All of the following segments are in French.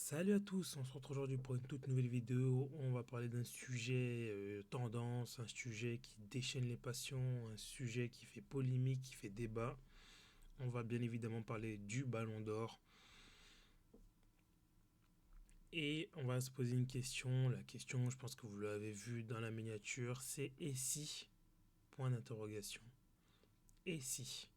Salut à tous, on se retrouve aujourd'hui pour une toute nouvelle vidéo. On va parler d'un sujet tendance, un sujet qui déchaîne les passions, un sujet qui fait polémique, qui fait débat. On va bien évidemment parler du Ballon d'Or. Et on va se poser une question. La question, je pense que vous l'avez vu dans la miniature, c'est et si? Point d'interrogation. Et si?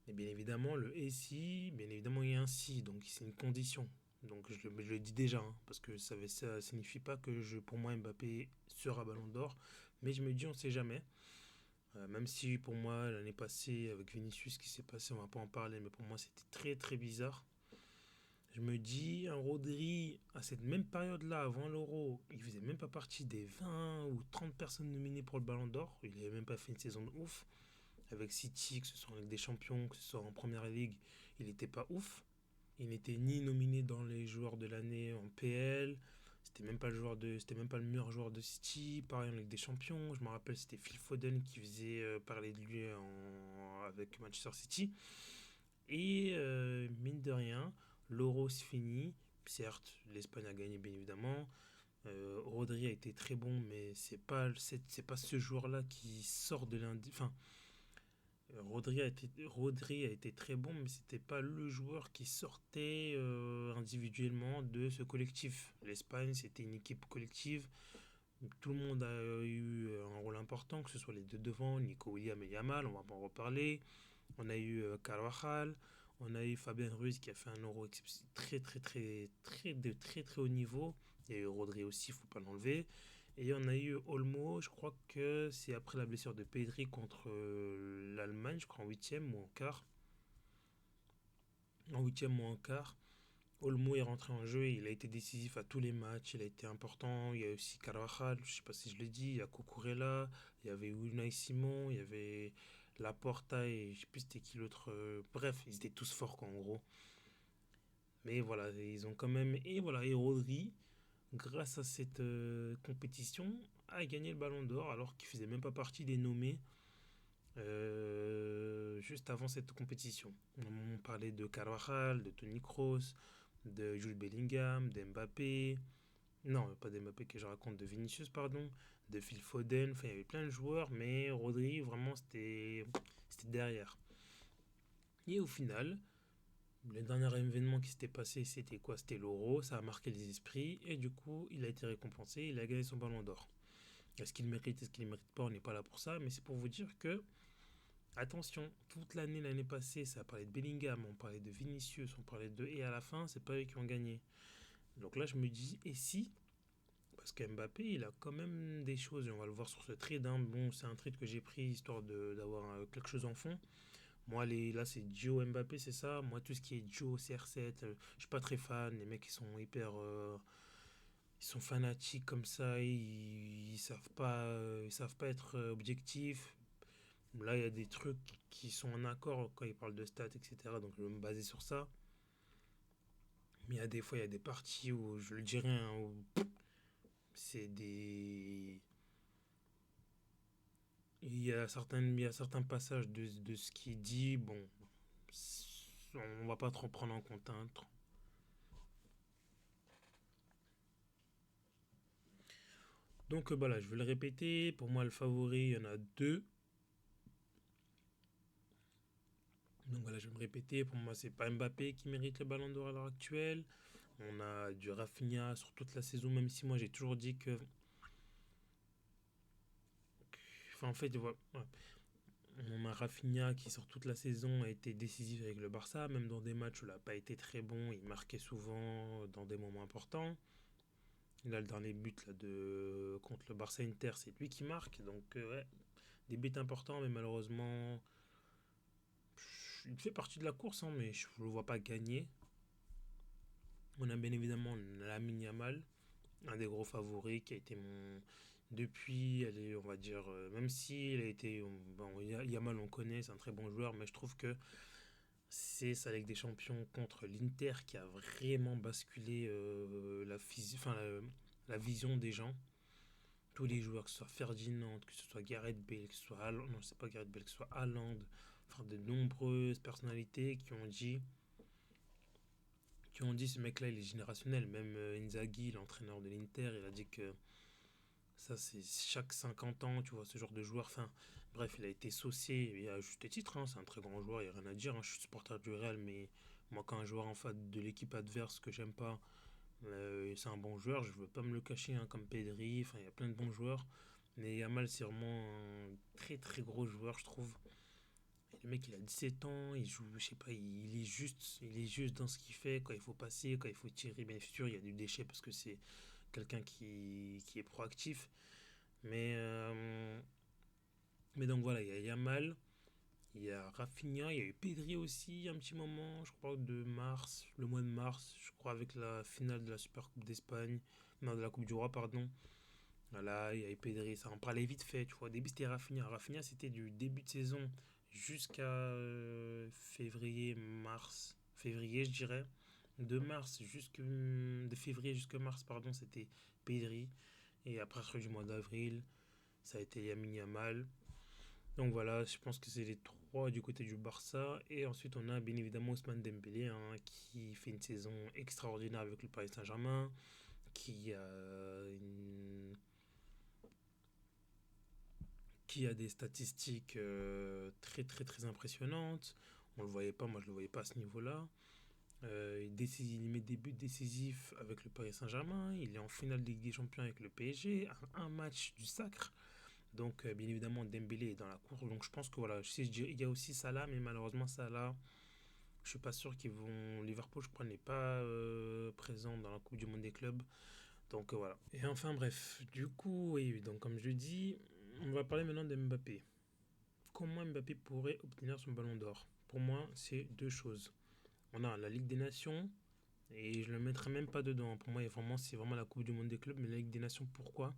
Et bien évidemment, le et si, bien évidemment, il y a un si, donc c'est une condition. Donc je le dis déjà, hein, parce que ça signifie pas que pour moi Mbappé sera Ballon d'Or, mais je me dis on sait jamais. Même si pour moi l'année passée avec Vinicius ce qui s'est passé, on va pas en parler, mais pour moi c'était très très bizarre. Je me dis un Rodri à cette même période-là avant l'Euro, il faisait même pas partie des 20 ou 30 personnes nominées pour le Ballon d'Or. Il avait même pas fait une saison de ouf avec City, que ce soit en Ligue des Champions, que ce soit en Première Ligue, il n'était pas ouf. Il n'était ni nominé dans les joueurs de l'année en PL, c'était même pas le meilleur joueur de City, pareil en Ligue des Champions. Je me rappelle, c'était Phil Foden qui faisait parler de lui avec Manchester City. Et mine de rien, l'Euro se finit. Certes, l'Espagne a gagné bien évidemment. Rodri a été très bon, mais c'est pas ce joueur-là qui sort de l'indi. Enfin, Rodri a été très bon, mais c'était pas le joueur qui sortait individuellement de ce collectif. L'Espagne, c'était une équipe collective. Tout le monde a eu un rôle important, que ce soit les deux devant, Nico Williams et Yamal, on va pas en reparler. On a eu Carvajal, on a eu Fabien Ruiz qui a fait un euro de très très haut niveau. Il y a eu Rodri aussi, faut pas l'enlever. Et on a eu Olmo, je crois que c'est après la blessure de Pedri contre l'Allemagne, je crois en huitième ou en quart. En huitième ou en quart. Olmo est rentré en jeu et il a été décisif à tous les matchs, il a été important. Il y a aussi Carvajal, je sais pas si je l'ai dit, il y a Cucurella, il y avait Unai Simon, il y avait Laporta et je sais plus c'était qui l'autre. Bref, ils étaient tous forts quoi, en gros. Mais voilà, ils ont quand même. Et voilà, et Rodri, grâce à cette compétition, a gagné le Ballon d'Or alors qu'il faisait même pas partie des nommés juste avant cette compétition. On parlait de Carvajal, de Toni Kroos, de Jules Bellingham, d'Mbappé. Non, pas d'Mbappé que je raconte, de Vinicius, pardon, de Phil Foden. Enfin, il y avait plein de joueurs, mais Rodri, vraiment, c'était derrière. Et au final, le dernier événement qui s'était passé, c'était quoi? C'était l'Euro, ça a marqué les esprits, et du coup, il a été récompensé, il a gagné son ballon d'or. Est-ce qu'il mérite, est-ce qu'il ne mérite pas? On n'est pas là pour ça, mais c'est pour vous dire que, attention, toute l'année passée, ça a parlé de Bellingham, on parlait de Vinicius, on parlait de... Et à la fin, c'est pas eux qui ont gagné. Donc là, je me dis, et si? Parce que Mbappé, il a quand même des choses, et on va le voir sur ce trade. Hein. Bon, c'est un trade que j'ai pris histoire d'avoir quelque chose en fond. Moi, là, c'est Gio Mbappé, c'est ça. Moi, tout ce qui est Gio, CR7, je suis pas très fan. Les mecs, ils sont hyper. Ils sont fanatiques comme ça, ils savent pas être objectifs. Là, il y a des trucs qui sont en accord quand ils parlent de stats, etc. Donc, je vais me baser sur ça. Mais il y a des fois, il y a des parties où je le dirais, hein, où c'est des. Il y a certains passages de ce qu'il dit, bon, on va pas trop prendre en compte. Hein. Donc voilà, je vais le répéter. Pour moi, le favori, il y en a deux. Donc voilà, je vais me répéter. Pour moi, c'est pas Mbappé qui mérite le ballon d'or à l'heure actuelle. On a du Rafinha sur toute la saison, même si moi j'ai toujours dit que. Enfin, en fait, voilà, ouais. On a Rafinha qui sur toute la saison a été décisif avec le Barça, même dans des matchs où il n'a pas été très bon, il marquait souvent dans des moments importants. Là, le dernier but là, contre le Barça Inter, c'est lui qui marque. Donc, ouais, des buts importants, mais malheureusement, il fait partie de la course, hein, mais je ne le vois pas gagner. On a bien évidemment Lamine Yamal, un des gros favoris qui a été mon. Depuis, on va dire, même si il a été. Bon, Yamal, on connaît, c'est un très bon joueur, mais je trouve que c'est sa Ligue des Champions contre l'Inter qui a vraiment basculé la vision des gens. Tous les joueurs, que ce soit Ferdinand, que ce soit Gareth Bale, que ce soit Haaland, non, c'est pas Gareth Bale, que ce soit Haaland, enfin de nombreuses personnalités qui ont dit qui ont dit ce mec-là, il est générationnel. Même Inzaghi, l'entraîneur de l'Inter, il a dit que ça, c'est chaque 50 ans, tu vois, ce genre de joueur. Enfin, bref, il a été saucé, et à juste titre, hein, c'est un très grand joueur, il n'y a rien à dire. Hein, je suis supporter du Real, mais moi, quand un joueur en face de l'équipe adverse que j'aime pas, c'est un bon joueur, je veux pas me le cacher, hein, comme Pedri, enfin, il y a plein de bons joueurs. Mais Yamal, c'est vraiment un très très gros joueur, je trouve. Et le mec, il a 17 ans, il joue, je sais pas, il est juste dans ce qu'il fait, quand il faut passer, quand il faut tirer. Bien sûr, il y a du déchet parce que c'est quelqu'un qui est proactif. Mais, euh, mais donc voilà, il y a Yamal, il y a Rafinha, il y a eu Pedri aussi, un petit moment, je crois, de mars, le mois de mars, je crois, avec la finale de la Super Coupe d'Espagne, non, de la Coupe du Roi, pardon. Voilà, il y a eu Pedri, ça en parlait vite fait, tu vois. Au début, c'était Rafinha. Rafinha, c'était du début de saison jusqu'à février, mars, février, je dirais. De février jusqu'à mars, pardon, c'était Pedri. Et à partir du mois d'avril, ça a été Lamine Yamal. Donc voilà, je pense que c'est les trois du côté du Barça. Et ensuite, on a bien évidemment Ousmane Dembélé, hein, qui fait une saison extraordinaire avec le Paris Saint-Germain, qui a, une- qui a des statistiques très très très impressionnantes. On le voyait pas, moi je le voyais pas à ce niveau-là. Il met des buts décisifs avec le Paris Saint-Germain. Il est en finale de Ligue des Champions avec le PSG. Un match du sacre. Donc, bien évidemment, Dembélé est dans la course. Donc, je pense que voilà, il y a aussi Salah, mais malheureusement, Salah, je suis pas sûr qu'ils vont. Liverpool, je crois, n'est pas présent dans la Coupe du Monde des clubs. Donc, voilà. Et enfin, bref, du coup, oui, donc, comme je le dis, on va parler maintenant de Mbappé. Comment Mbappé pourrait obtenir son ballon d'or? Pour moi, c'est deux choses. On a la Ligue des Nations, et je le mettrai même pas dedans. Pour moi, c'est vraiment la Coupe du Monde des clubs. Mais la Ligue des Nations, pourquoi?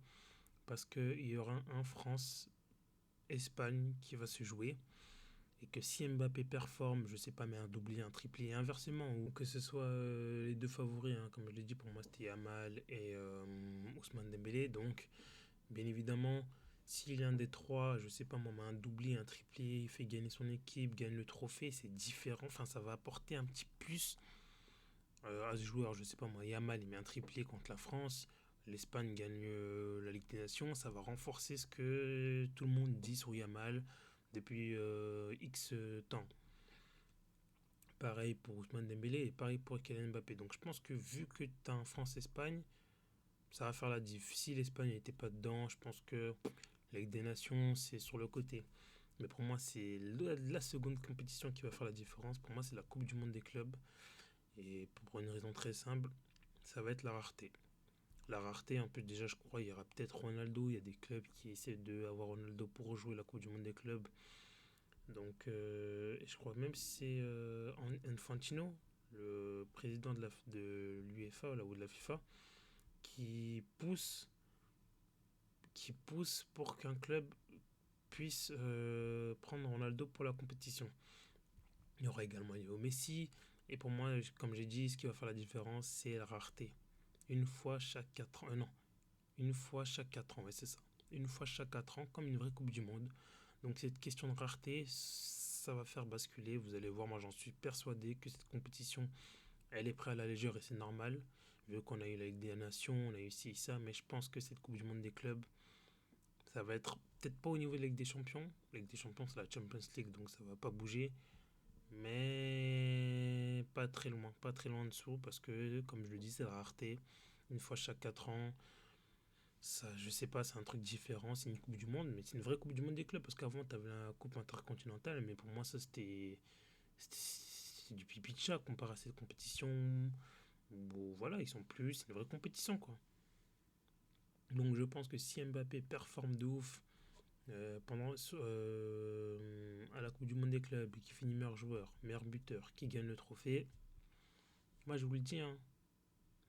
Parce qu'il y aura un France-Espagne qui va se jouer. Et que si Mbappé performe, je sais pas, mais un doublé, un triplé, et inversement, ou que ce soit les deux favoris, hein, comme je l'ai dit, pour moi c'était Yamal et Ousmane Dembélé. Donc, bien évidemment, s'il y a un des trois, je sais pas moi, un doublé, un triplé, il fait gagner son équipe, gagne le trophée, c'est différent. Enfin, ça va apporter un petit plus à ce joueur. Je sais pas moi, Yamal, il met un triplé contre la France. L'Espagne gagne la Ligue des Nations, ça va renforcer ce que tout le monde dit sur Yamal depuis X temps. Pareil pour Ousmane Dembélé et pareil pour Kylian Mbappé. Donc je pense que vu que tu as un France-Espagne, ça va faire la diff. Si l'Espagne n'était pas dedans, je pense que la Ligue des Nations, c'est sur le côté. Mais pour moi, c'est la seconde compétition qui va faire la différence. Pour moi, c'est la Coupe du Monde des clubs. Et pour une raison très simple, ça va être la rareté. La rareté, en plus, déjà, je crois, il y aura peut-être Ronaldo. Il y a des clubs qui essaient d'avoir Ronaldo pour jouer la Coupe du Monde des clubs. Donc, je crois même si c'est Infantino, le président de l'UEFA ou de la FIFA, qui pousse, qui pousse pour qu'un club puisse prendre Ronaldo pour la compétition. Il y aura également Léo Messi. Et pour moi, comme j'ai dit, ce qui va faire la différence, c'est la rareté. Une fois chaque 4 ans. Non, une fois chaque 4 ans, ouais, c'est ça. Une fois chaque 4 ans, comme une vraie Coupe du Monde. Donc cette question de rareté, ça va faire basculer. Vous allez voir, moi j'en suis persuadé que cette compétition, elle est prête à la légère et c'est normal. Vu qu'on a eu la Ligue des Nations, on a eu ci et ça, mais je pense que cette Coupe du Monde des clubs, ça va être peut-être pas au niveau de la Ligue des Champions. La Ligue des Champions, c'est la Champions League, donc ça va pas bouger. Mais pas très loin, pas très loin en dessous, parce que, comme je le dis, c'est la rareté. Une fois chaque 4 ans, ça, je sais pas, c'est un truc différent, c'est une Coupe du Monde, mais c'est une vraie Coupe du Monde des clubs, parce qu'avant, tu avais la Coupe intercontinentale, mais pour moi, ça, c'est du pipi de chat comparé à cette compétition. Bon, voilà, ils sont plus, c'est une vraie compétition, quoi. Donc, je pense que si Mbappé performe de ouf à la Coupe du Monde des clubs, qui finit meilleur joueur, meilleur buteur, qui gagne le trophée, moi, je vous le dis, hein,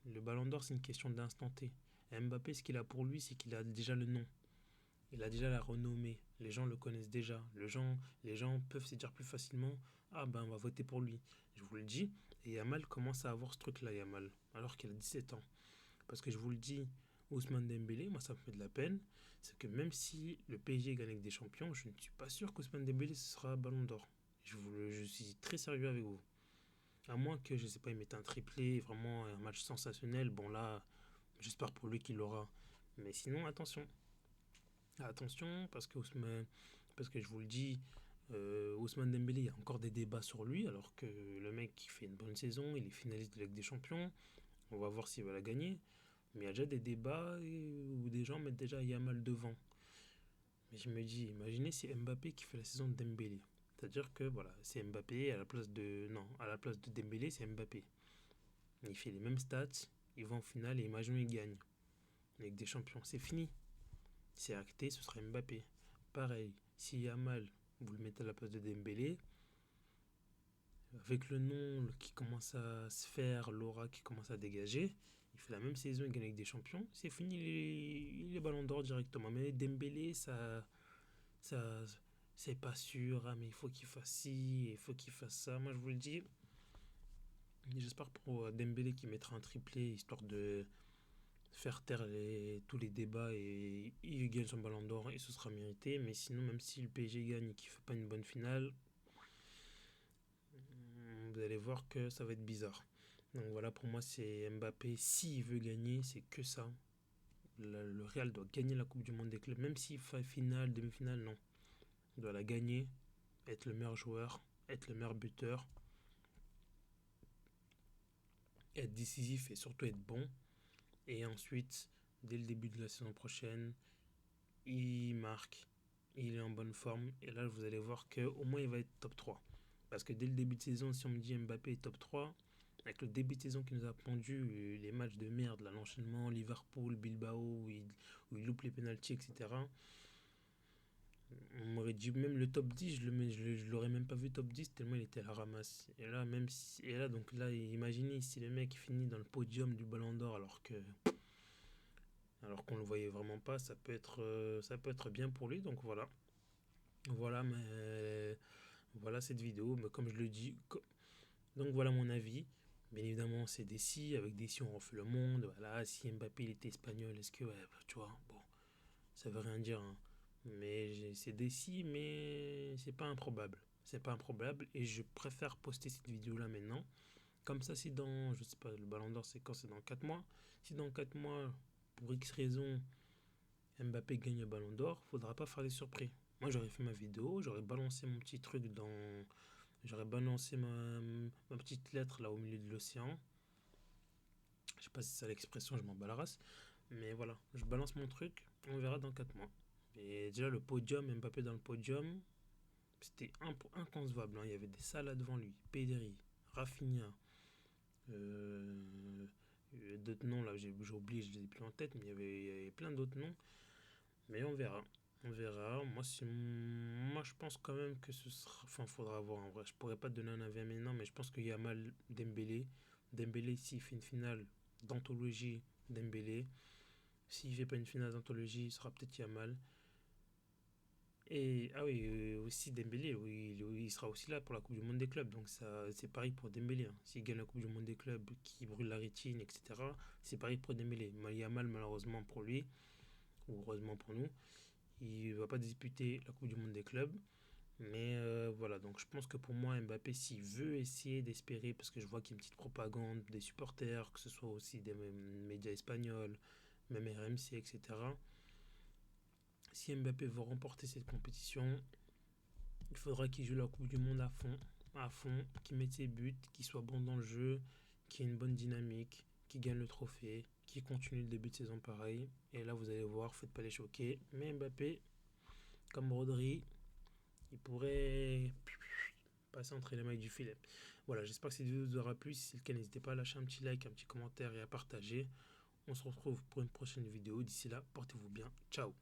le Ballon d'Or, c'est une question d'instant T. Et Mbappé, ce qu'il a pour lui, c'est qu'il a déjà le nom. Il a déjà la renommée. Les gens le connaissent déjà. Les gens peuvent se dire plus facilement: ah ben, on va voter pour lui. Je vous le dis. Et Yamal commence à avoir ce truc-là, Yamal, alors qu'il a 17 ans. Parce que je vous le dis, Ousmane Dembélé, moi ça me fait de la peine. C'est que même si le PSG gagne avec des champions, je ne suis pas sûr qu'Ousmane Dembélé sera Ballon d'Or. Je suis très sérieux avec vous. À moins que, je sais pas, il mette un triplé, vraiment un match sensationnel. Bon, là, j'espère pour lui qu'il l'aura. Mais sinon, attention. Attention, parce que je vous le dis, Ousmane Dembélé, il y a encore des débats sur lui, alors que le mec qui fait une bonne saison, il est finaliste de la Ligue des Champions. On va voir s'il va la gagner. Mais il y a déjà des débats où des gens mettent déjà Yamal devant. Mais je me dis, imaginez si Mbappé qui fait la saison de Dembélé. C'est-à-dire que voilà, c'est Mbappé à la place de. Non, à la place de Dembélé, c'est Mbappé. Il fait les mêmes stats, il va en finale et imaginons il gagne. Avec des champions, c'est fini. C'est acté, ce sera Mbappé. Pareil, si Yamal, vous le mettez à la place de Dembélé, avec le nom qui commence à se faire, l'aura qui commence à dégager, il fait la même saison, il gagne avec des champions, c'est fini, il est ballon d'or directement. Mais Dembélé, ça c'est pas sûr, ah, mais il faut qu'il fasse ci, il faut qu'il fasse ça. Moi je vous le dis, j'espère pour Dembélé qui mettra un triplé histoire de faire taire tous les débats et il gagne son ballon d'or et ce sera mérité. Mais sinon, même si le PSG gagne et qu'il ne fait pas une bonne finale, vous allez voir que ça va être bizarre. Donc voilà, pour moi, c'est Mbappé. S'il veut gagner, c'est que ça. Le Real doit gagner la Coupe du Monde des clubs, même s'il fait finale, demi-finale, non. Il doit la gagner, être le meilleur joueur, être le meilleur buteur, être décisif et surtout être bon. Et ensuite, dès le début de la saison prochaine, il marque, il est en bonne forme. Et là, vous allez voir qu'au moins, il va être top 3. Parce que dès le début de saison, si on me dit Mbappé est top 3, avec le début de saison qui nous a pondu, les matchs de merde, là, l'enchaînement Liverpool, Bilbao, où il loupe les pénaltys, etc. On m'aurait dit même le top 10, je l'aurais même pas vu top 10 tellement il était à la ramasse. Et là, donc là, imaginez si le mec finit dans le podium du Ballon d'Or alors qu'on le voyait vraiment pas, ça peut être bien pour lui. Donc voilà, voilà, mais voilà cette vidéo. Mais comme je le dis, donc voilà mon avis. Bien évidemment, c'est des si. Avec des si, on refait le monde. Voilà, si Mbappé il était espagnol, est-ce que, ouais, tu vois, bon, ça veut rien dire, hein. Mais c'est des si, mais c'est pas improbable. C'est pas improbable et je préfère poster cette vidéo là maintenant. Comme ça, si dans, je sais pas, le ballon d'or c'est quand? C'est dans 4 mois. Si dans 4 mois, pour X raison, Mbappé gagne le ballon d'or, faudra pas faire des surprises. Moi j'aurais fait ma vidéo, j'aurais balancé mon petit truc dans. J'aurais balancé ma petite lettre là au milieu de l'océan. Je sais pas si c'est ça l'expression, je m'en bats la race. Mais voilà, je balance mon truc, on verra dans 4 mois. Et déjà le podium, Mbappé dans le podium, c'était inconcevable, hein. Il y avait des salles devant lui, Pedri, Rafinha, euh, d'autres noms là, j'ai oublié, je les ai plus en tête, mais il y avait plein d'autres noms. Mais on verra. On verra. Moi, je pense quand même que ce sera. Enfin, faudra voir en vrai. Je pourrais pas te donner un avis maintenant, mais je pense qu'il y a mal Dembélé. Dembélé, s'il fait une finale d'anthologie, Dembélé. S'il fait pas une finale d'anthologie, ce sera peut-être Yamal. Et ah oui, aussi Dembélé, oui, il sera aussi là pour la Coupe du Monde des clubs. Donc ça, c'est pareil pour Dembélé, hein. S'il gagne la Coupe du Monde des clubs, qui brûle la rétine, etc. C'est pareil pour Dembélé. Yamal, malheureusement pour lui, ou heureusement pour nous, il va pas disputer la Coupe du Monde des clubs. Mais voilà, donc je pense que pour moi, Mbappé, s'il veut essayer d'espérer, parce que je vois qu'il y a une petite propagande des supporters, que ce soit aussi des médias espagnols, même RMC, etc. Si Mbappé veut remporter cette compétition, il faudra qu'il joue la Coupe du Monde à fond, qu'il mette ses buts, qu'il soit bon dans le jeu, qu'il ait une bonne dynamique, qu'il gagne le trophée, qu'il continue le début de saison pareil. Et là, vous allez voir, faites pas les choquer. Mais Mbappé, comme Rodri, il pourrait passer entre les mailles du filet. Voilà, j'espère que cette vidéo vous aura plu. Si c'est le cas, n'hésitez pas à lâcher un petit like, un petit commentaire et à partager. On se retrouve pour une prochaine vidéo. D'ici là, portez-vous bien. Ciao.